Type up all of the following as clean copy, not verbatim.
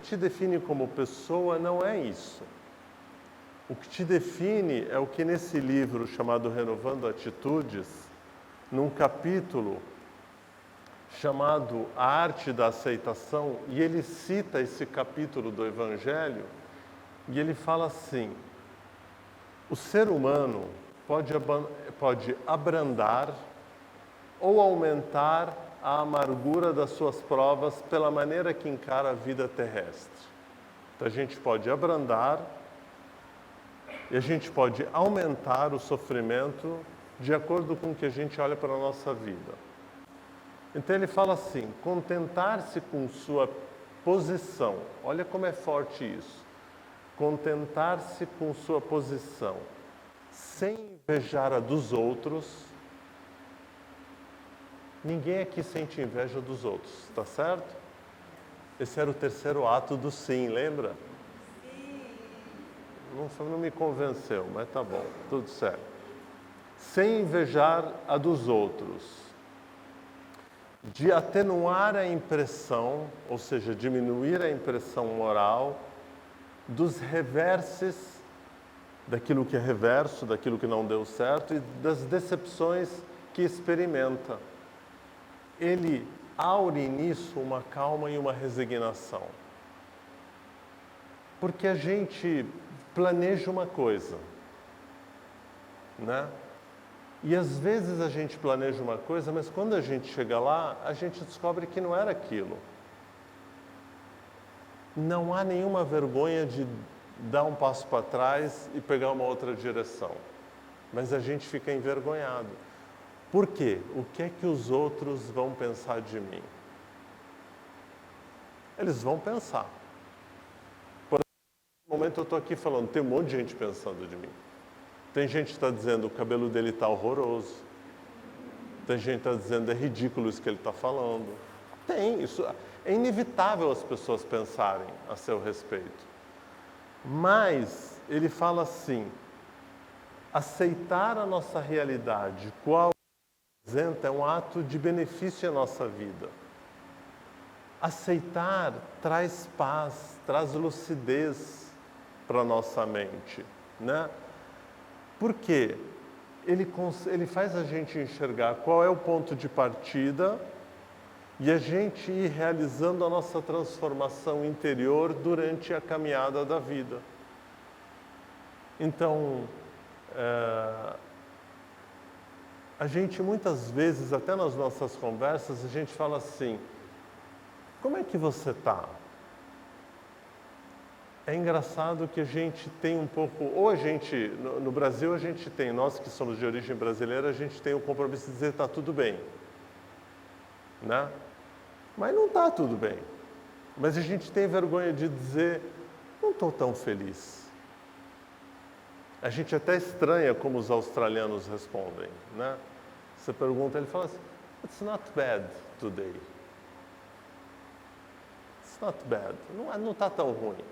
te define como pessoa não é isso. O que te define é o que nesse livro chamado Renovando Atitudes, num capítulo chamado A Arte da Aceitação, e ele cita esse capítulo do Evangelho, e ele fala assim: o ser humano pode abrandar ou aumentar a amargura das suas provas pela maneira que encara a vida terrestre. Então a gente pode abrandar e a gente pode aumentar o sofrimento de acordo com o que a gente olha para a nossa vida. Então ele fala assim: contentar-se com sua posição. Olha como é forte isso. Contentar-se com sua posição, sem invejar a dos outros. Ninguém aqui sente inveja dos outros, tá certo? Esse era o terceiro ato do sim, lembra? Sim. Não me convenceu, mas tá bom, tudo certo. Sem invejar a dos outros. De atenuar a impressão, ou seja, diminuir a impressão moral dos reverses, daquilo que é reverso, daquilo que não deu certo e das decepções que experimenta. Ele aure nisso uma calma e uma resignação. Porque a gente planeja uma coisa, né? E às vezes a gente planeja uma coisa, mas quando a gente chega lá, a gente descobre que não era aquilo. Não há nenhuma vergonha de dar um passo para trás e pegar uma outra direção. Mas a gente fica envergonhado. Por quê? O que é que os outros vão pensar de mim? Eles vão pensar. Por exemplo, no momento eu estou aqui falando, tem um monte de gente pensando de mim. Tem gente que está dizendo, o cabelo dele está horroroso. Tem gente que está dizendo, é ridículo isso que ele está falando. Tem, isso é inevitável as pessoas pensarem a seu respeito. Mas ele fala assim: aceitar a nossa realidade, qual representa, é um ato de benefício à nossa vida. Aceitar traz paz, traz lucidez para a nossa mente, né? Por quê? Ele faz a gente enxergar qual é o ponto de partida e a gente ir realizando a nossa transformação interior durante a caminhada da vida. Então, a gente muitas vezes, até nas nossas conversas, a gente fala assim: como é que você está? É engraçado que a gente tem um pouco, ou a gente, no Brasil a gente tem, nós que somos de origem brasileira, a gente tem o compromisso de dizer está tudo bem, né? Mas não está tudo bem. Mas a gente tem vergonha de dizer, não estou tão feliz. A gente até estranha como os australianos respondem, né? Você pergunta, ele fala assim, it's not bad today. It's not bad. Não está tão ruim.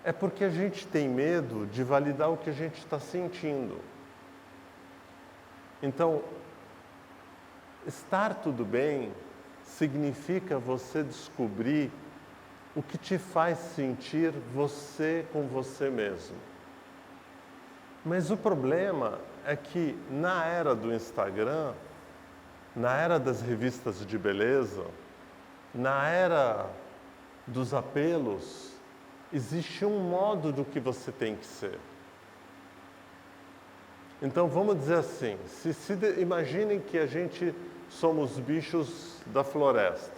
É porque a gente tem medo de validar o que a gente está sentindo. Então, estar tudo bem significa você descobrir o que te faz sentir você com você mesmo. Mas o problema é que na era do Instagram, na era das revistas de beleza, na era dos apelos, existe um modo do que você tem que ser. Então vamos dizer assim, imaginem que a gente somos bichos da floresta.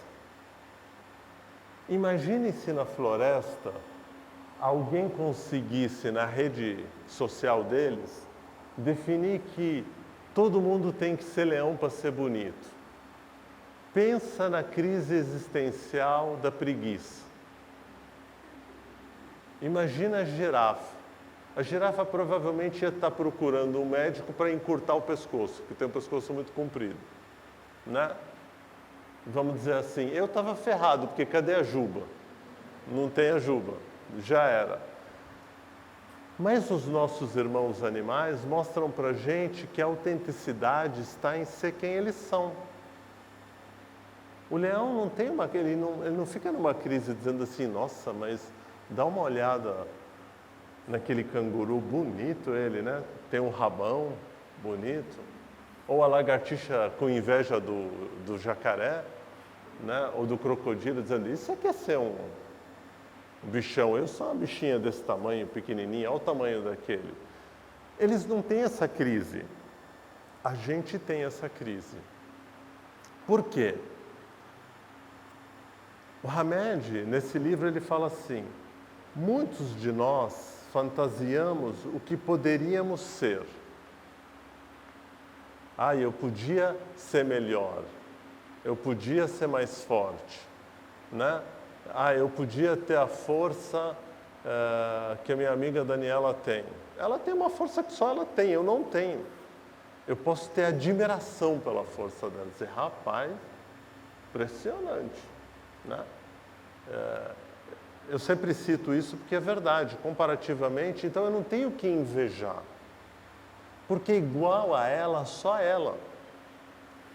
Imagine se na floresta alguém conseguisse, na rede social deles, definir que todo mundo tem que ser leão para ser bonito. Pensa na crise existencial da preguiça. Imagina a girafa. A girafa provavelmente ia estar procurando um médico para encurtar o pescoço, porque tem um pescoço muito comprido, né? Vamos dizer assim, eu estava ferrado, porque cadê a juba? Não tem a juba, já era. Mas os nossos irmãos animais mostram para a gente que a autenticidade está em ser quem eles são. O leão não tem ele não fica numa crise dizendo assim, nossa, mas dá uma olhada naquele canguru bonito ele, né? Tem um rabão bonito. Ou a lagartixa com inveja do jacaré, né? Ou do crocodilo, dizendo, isso aqui é ser um bichão. Eu sou uma bichinha desse tamanho, pequenininha, olha o tamanho daquele. Eles não têm essa crise. A gente tem essa crise. Por quê? O Hamed, nesse livro, ele fala assim, muitos de nós fantasiamos o que poderíamos ser. Ah, eu podia ser melhor, eu podia ser mais forte, né? Ah, eu podia ter a força que a minha amiga Daniela tem. Ela tem uma força que só ela tem, eu não tenho. Eu posso ter admiração pela força dela, dizer, rapaz, impressionante, né? Eu sempre cito isso porque é verdade, comparativamente, então eu não tenho que invejar. Porque igual a ela, só ela.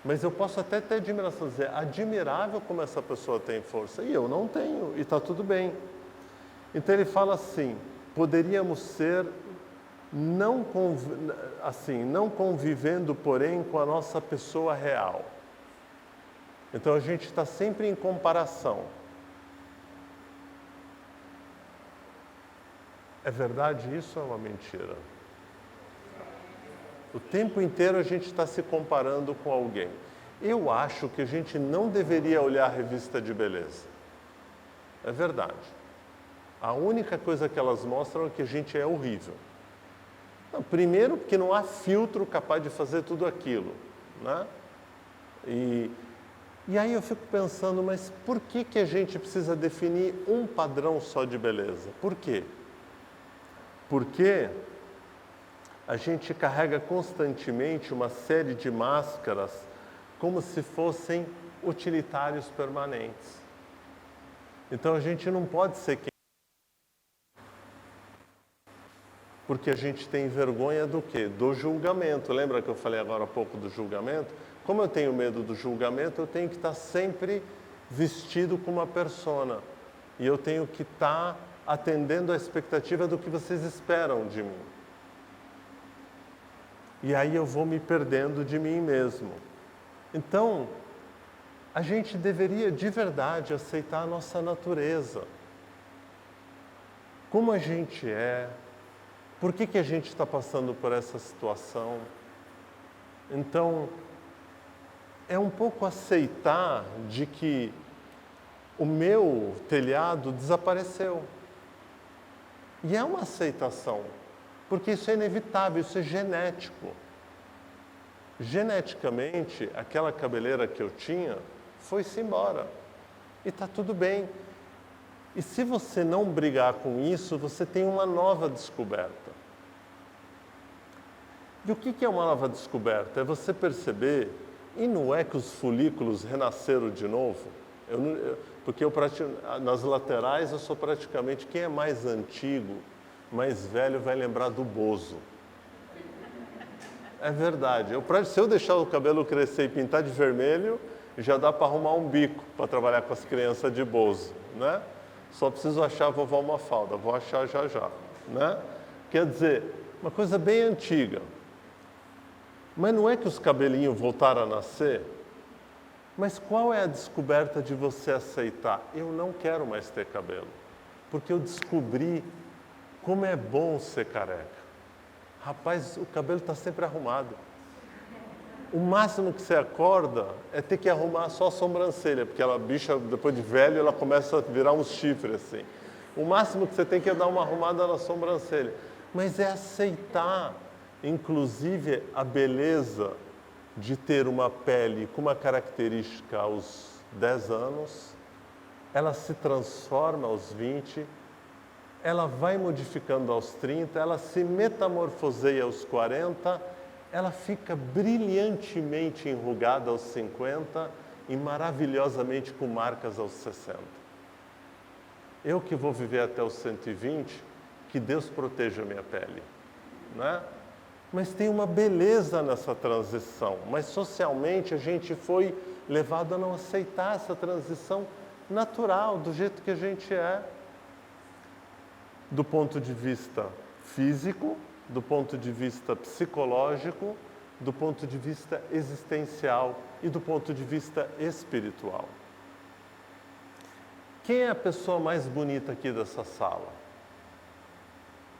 Mas eu posso até ter admiração, dizer, admirável como essa pessoa tem força, e eu não tenho, e está tudo bem. Então ele fala assim, poderíamos ser, não convivendo, porém, com a nossa pessoa real. Então a gente está sempre em comparação. É verdade isso ou é uma mentira? O tempo inteiro a gente está se comparando com alguém. Eu acho que a gente não deveria olhar a revista de beleza. É verdade. A única coisa que elas mostram é que a gente é horrível. Não, primeiro, porque não há filtro capaz de fazer tudo aquilo, né? E aí eu fico pensando, mas por que a gente precisa definir um padrão só de beleza? Por quê? Porque a gente carrega constantemente uma série de máscaras como se fossem utilitários permanentes. Então a gente não pode ser quem... Porque a gente tem vergonha do quê? Do julgamento. Lembra que eu falei agora há pouco do julgamento? Como eu tenho medo do julgamento, eu tenho que estar sempre vestido como uma persona. E eu tenho que estar atendendo à expectativa do que vocês esperam de mim. E aí eu vou me perdendo de mim mesmo. Então, a gente deveria de verdade aceitar a nossa natureza. Como a gente é, por que a gente está passando por essa situação. Então, é um pouco aceitar de que o meu telhado desapareceu. E é uma aceitação. Porque isso é inevitável, isso é genético. Geneticamente, aquela cabeleira que eu tinha foi-se embora. E está tudo bem. E se você não brigar com isso, você tem uma nova descoberta. E o que é uma nova descoberta? É você perceber, e não é que os folículos renasceram de novo? Porque nas laterais eu sou praticamente, quem é mais antigo, mais velho vai lembrar do Bozo. É verdade. Se eu deixar o cabelo crescer e pintar de vermelho, já dá para arrumar um bico para trabalhar com as crianças de Bozo, né? Só preciso achar a vovó Mafalda, vou achar já, né? Quer dizer, uma coisa bem antiga. Mas não é que os cabelinhos voltaram a nascer? Mas qual é a descoberta de você aceitar? Eu não quero mais ter cabelo, porque eu descobri como é bom ser careca. Rapaz, o cabelo está sempre arrumado. O máximo que você acorda é ter que arrumar só a sobrancelha, porque a bicha, depois de velho, ela começa a virar uns chifres assim. O máximo que você tem que é dar uma arrumada na sobrancelha. Mas é aceitar, inclusive, a beleza de ter uma pele com uma característica aos 10 anos, ela se transforma aos 20, ela vai modificando aos 30, ela se metamorfoseia aos 40, ela fica brilhantemente enrugada aos 50 e maravilhosamente com marcas aos 60. Eu que vou viver até os 120, que Deus proteja a minha pele, né? Mas tem uma beleza nessa transição, mas socialmente a gente foi levado a não aceitar essa transição natural, do jeito que a gente é, do ponto de vista físico, do ponto de vista psicológico, do ponto de vista existencial e do ponto de vista espiritual. Quem é a pessoa mais bonita aqui dessa sala?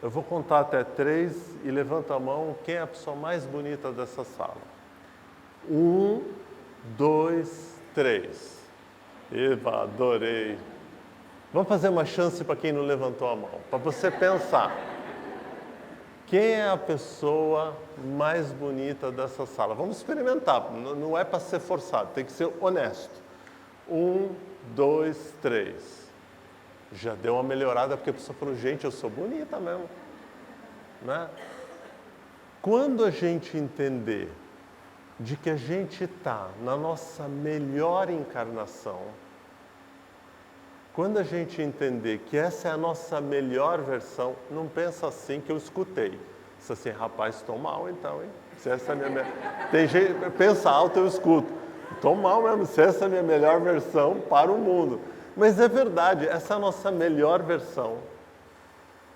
Eu vou contar até 3 e levanta a mão quem é a pessoa mais bonita dessa sala. 1, 2, 3. Eva, adorei. Vamos fazer uma chance para quem não levantou a mão, para você pensar. Quem é a pessoa mais bonita dessa sala? Vamos experimentar, não é para ser forçado, tem que ser honesto. 1, 2, 3. Já deu uma melhorada, porque a pessoa falou, gente, eu sou bonita mesmo. Né? Quando a gente entender de que a gente está na nossa melhor encarnação, quando a gente entender que essa é a nossa melhor versão, não pensa assim que eu escutei. Diz assim, rapaz, estou mal então, hein? Se essa é a minha Tem gente, pensa alto, eu escuto. Estou mal mesmo, se essa é a minha melhor versão para o mundo. Mas é verdade, essa é a nossa melhor versão.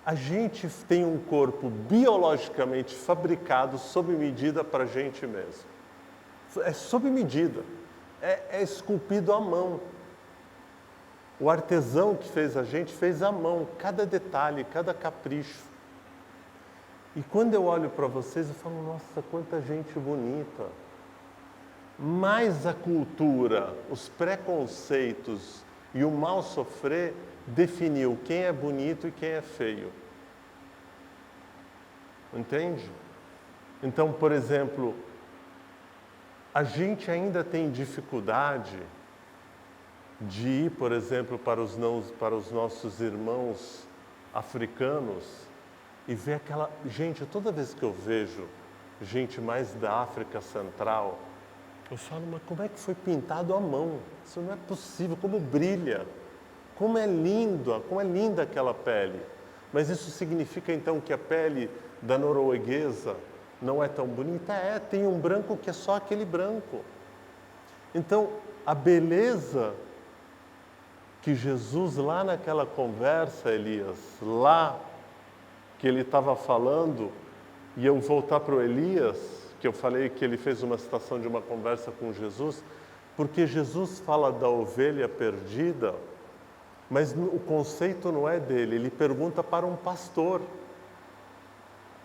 A gente tem um corpo biologicamente fabricado sob medida para a gente mesmo. É sob medida. É esculpido à mão. O artesão que fez a gente fez à mão, cada detalhe, cada capricho. E quando eu olho para vocês, eu falo, nossa, quanta gente bonita. Mas a cultura, os preconceitos e o mal sofrer definiu quem é bonito e quem é feio. Entende? Então, por exemplo, a gente ainda tem dificuldade de ir, por exemplo, para os nossos irmãos africanos e ver aquela... Gente, toda vez que eu vejo gente mais da África Central, eu falo, mas como é que foi pintado à mão? Isso não é possível, como brilha, como é linda aquela pele. Mas isso significa então que a pele da norueguesa não é tão bonita? Tem um branco que é só aquele branco. Então, a beleza que Jesus, lá naquela conversa, Elias, lá que ele estava falando, e eu voltar para o Elias, que eu falei que ele fez uma citação de uma conversa com Jesus, porque Jesus fala da ovelha perdida, mas o conceito não é dele, ele pergunta para um pastor.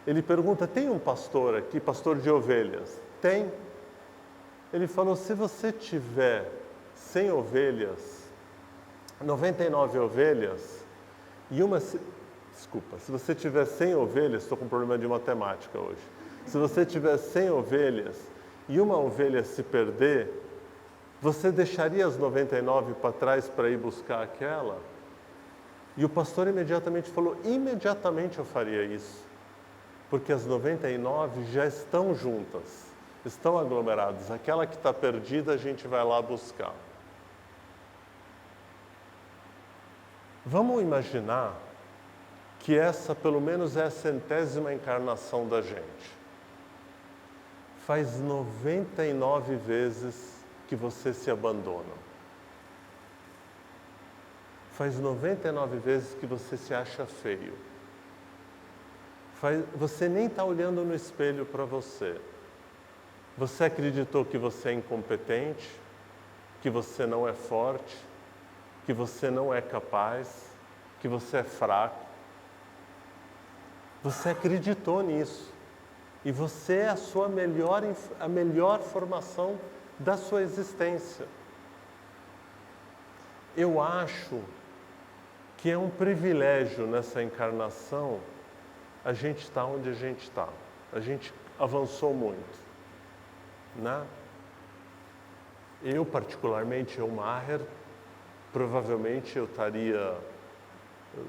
Ele pergunta, tem um pastor aqui, pastor de ovelhas? Tem. Ele falou, se você tiver 100 ovelhas, 99 ovelhas, e uma... Desculpa, se você tiver 100 ovelhas, estou com problema de matemática hoje. Se você tiver 100 ovelhas e uma ovelha se perder, você deixaria as 99 para trás para ir buscar aquela? E o pastor imediatamente falou, imediatamente eu faria isso. Porque as 99 já estão juntas, estão aglomeradas. Aquela que está perdida, a gente vai lá buscar. Vamos imaginar que essa, pelo menos, é a 100ª encarnação da gente. Faz 99 vezes que você se abandona. Faz 99 vezes que você se acha feio. Você nem está olhando no espelho para você. Você acreditou que você é incompetente, que você não é forte, que você não é capaz, que você é fraco. Você acreditou nisso. E você é a melhor formação da sua existência. Eu acho que é um privilégio nessa encarnação a gente estar onde a gente está. A gente avançou muito. Né? Eu, particularmente, Maher, provavelmente eu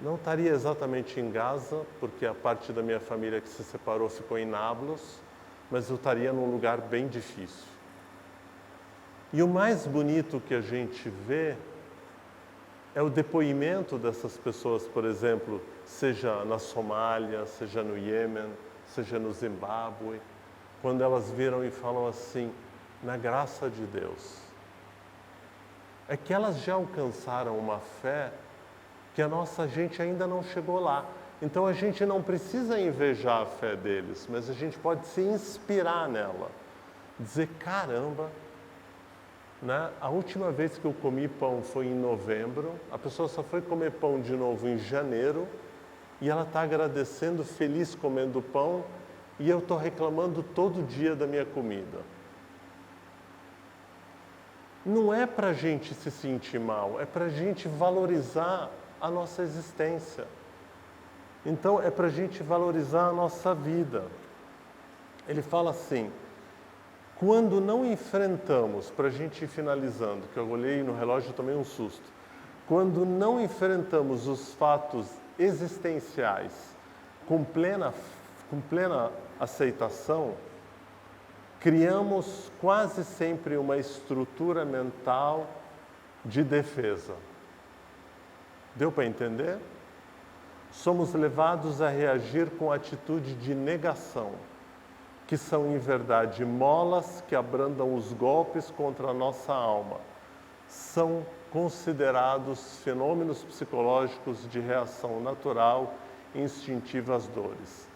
não estaria exatamente em Gaza, porque a parte da minha família que se separou ficou em Nablus, mas eu estaria num lugar bem difícil. E o mais bonito que a gente vê é o depoimento dessas pessoas, por exemplo, seja na Somália, seja no Iêmen, seja no Zimbábue, quando elas viram e falam assim, na graça de Deus, é que elas já alcançaram uma fé que a nossa gente ainda não chegou lá. Então a gente não precisa invejar a fé deles, mas a gente pode se inspirar nela. Dizer, caramba, né? A última vez que eu comi pão foi em novembro, a pessoa só foi comer pão de novo em janeiro, e ela está agradecendo, feliz comendo pão, e eu estou reclamando todo dia da minha comida. Não é para a gente se sentir mal, é para a gente valorizar a nossa existência. Então, é para a gente valorizar a nossa vida. Ele fala assim, quando não enfrentamos, para a gente ir finalizando, que eu olhei no relógio e tomei um susto, quando não enfrentamos os fatos existenciais com plena aceitação, criamos quase sempre uma estrutura mental de defesa. Deu para entender? Somos levados a reagir com atitude de negação, que são, em verdade, molas que abrandam os golpes contra a nossa alma. São considerados fenômenos psicológicos de reação natural e instintiva às dores.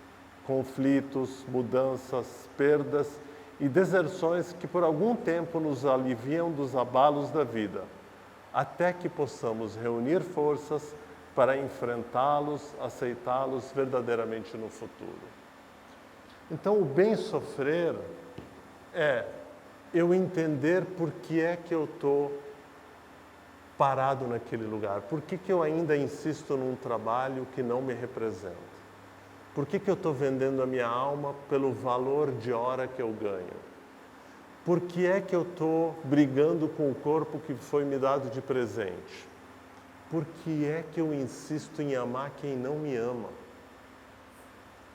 Conflitos, mudanças, perdas e deserções que por algum tempo nos aliviam dos abalos da vida, até que possamos reunir forças para enfrentá-los, aceitá-los verdadeiramente no futuro. Então, o bem sofrer é eu entender por que é que eu estou parado naquele lugar, por que eu ainda insisto num trabalho que não me representa, por que eu estou vendendo a minha alma pelo valor de hora que eu ganho, por que é que eu estou brigando com o corpo que foi me dado de presente, por que é que eu insisto em amar quem não me ama.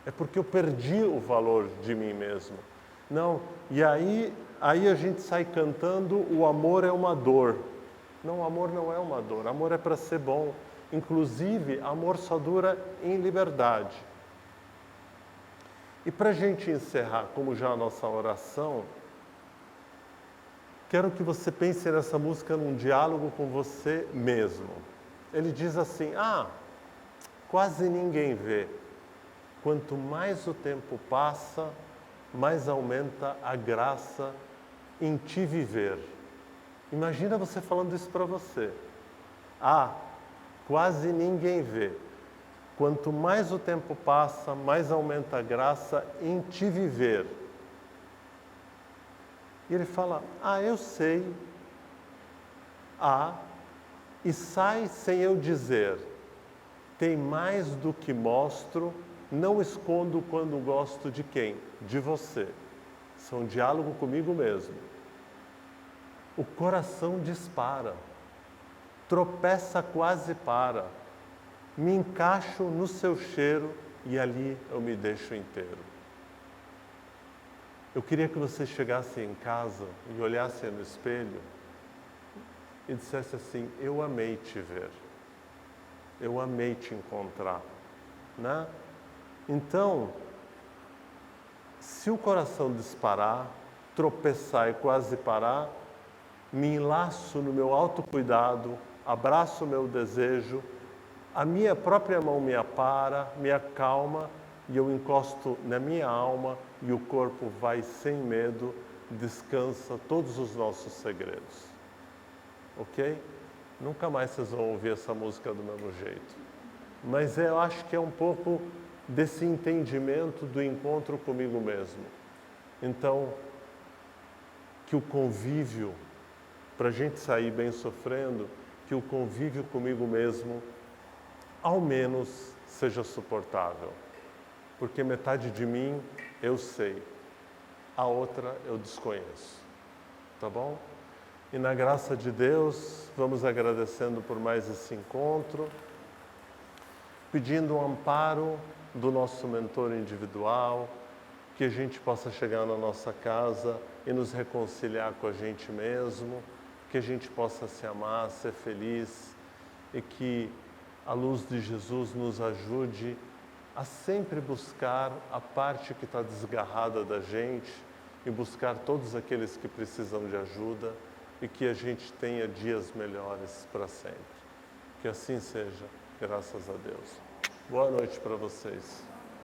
É porque eu perdi o valor de mim mesmo. Não, e aí a gente sai cantando, o amor é uma dor. Não, o amor não é uma dor, amor é para ser bom. Inclusive, amor só dura em liberdade. E para a gente encerrar, como já a nossa oração, quero que você pense nessa música num diálogo com você mesmo. Ele diz assim, quase ninguém vê. Quanto mais o tempo passa, mais aumenta a graça em te viver. Imagina você falando isso para você. Quase ninguém vê. Quanto mais o tempo passa, mais aumenta a graça em te viver. E ele fala, eu sei. E sai sem eu dizer. Tem mais do que mostro. Não escondo quando gosto de quem? De você. Isso é um diálogo comigo mesmo. O coração dispara. Tropeça quase para. Me encaixo no seu cheiro e ali eu me deixo inteiro. Eu queria que você chegasse em casa e olhasse no espelho e dissesse assim, eu amei te ver. Eu amei te encontrar. Né? Então, se o coração disparar, tropeçar e quase parar, me enlaço no meu autocuidado, abraço o meu desejo, a minha própria mão me apara, me acalma e eu encosto na minha alma e o corpo vai sem medo, descansa todos os nossos segredos. Ok? Nunca mais vocês vão ouvir essa música do mesmo jeito. Mas eu acho que é um pouco desse entendimento do encontro comigo mesmo. Então, que o convívio, para a gente sair bem sofrendo, que o convívio comigo mesmo, ao menos, seja suportável. Porque metade de mim eu sei, a outra eu desconheço. Tá bom? E na graça de Deus, vamos agradecendo por mais esse encontro, pedindo um amparo do nosso mentor individual, que a gente possa chegar na nossa casa e nos reconciliar com a gente mesmo, que a gente possa se amar, ser feliz e que a luz de Jesus nos ajude a sempre buscar a parte que está desgarrada da gente e buscar todos aqueles que precisam de ajuda e que a gente tenha dias melhores para sempre. Que assim seja, graças a Deus. Boa noite para vocês.